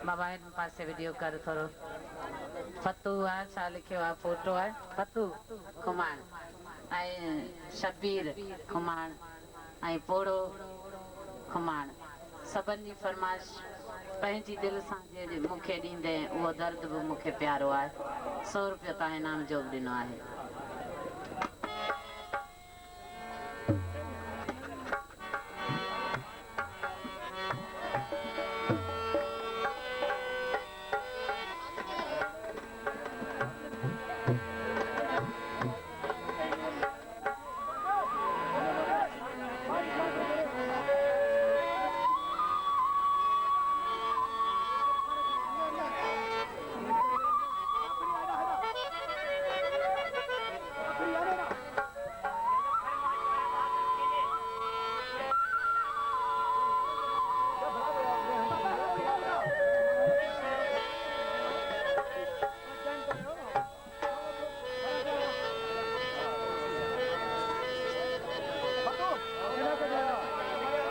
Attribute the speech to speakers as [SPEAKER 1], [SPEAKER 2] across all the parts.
[SPEAKER 1] बाबा इन पासे वीडियो कर थोरो फतू आहे छा लिखियो आहे फोटो आहे फतू खुमाण ऐं शबीर खुमाण ऐं पोड़ो खुमाण सभिनी जी फरमाइश पंहिंजी दिलि सां जे मूंखे ॾींदे उहो दर्द बि मूंखे प्यारो आहे 100 रुपया तव्हां इनाम जो बि ॾिनो आहे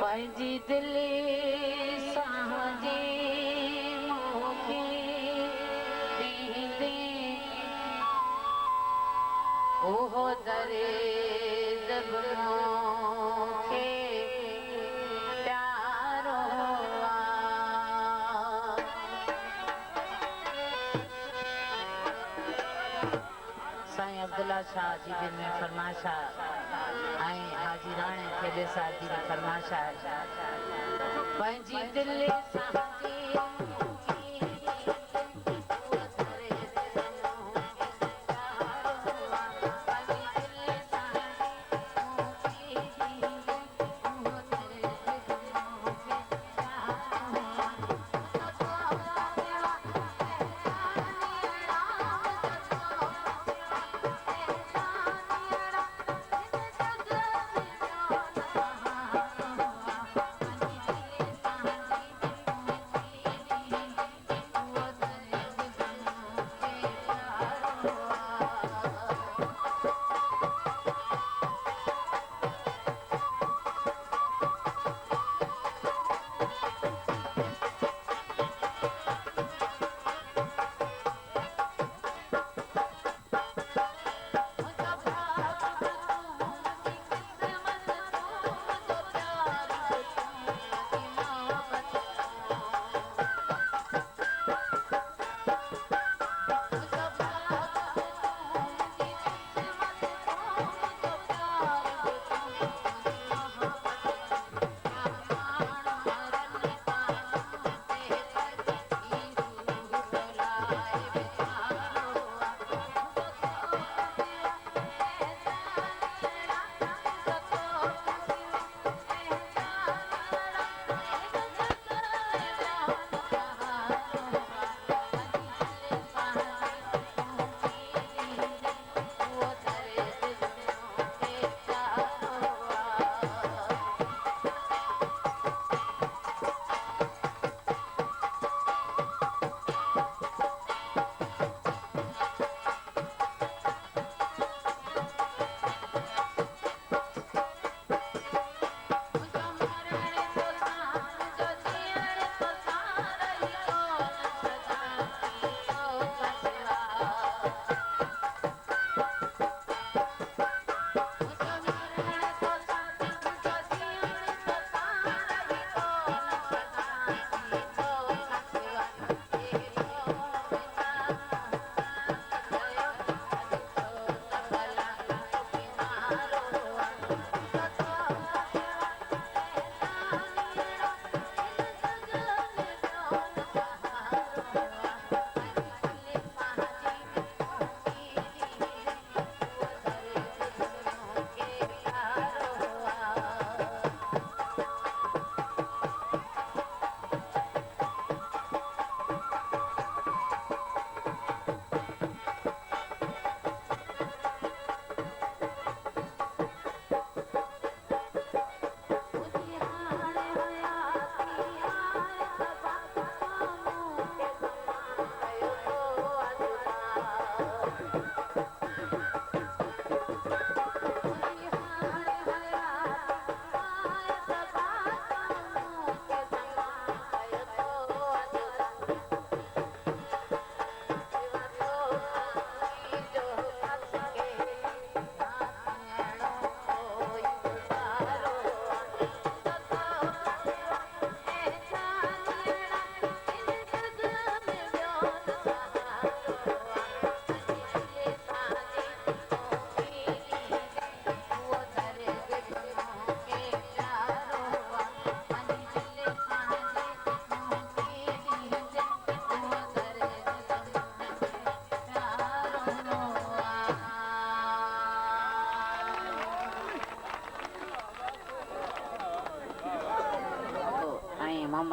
[SPEAKER 1] पंहिंजी दिलि सां मूंखे ॾींदे उहो दर्द बि मूंखे प्यारो आहे साईं अब्दुल्ला शाह जी दिलि में फरमाइश आहे ऐं हाजी राणे खेॾे साहिब जी फरमाइश आहे पंहिंजी दिलि सां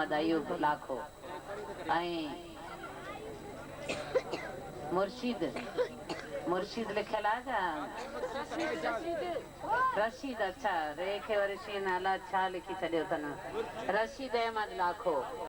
[SPEAKER 1] मोहम्मद अयूब लाखो ऐं मुर्शिद लिखियल आहे छा रशीद अच्छा रे खे वरी शीन अलाह छा लिखी छॾियो अथनि रशीद अहमद लाखो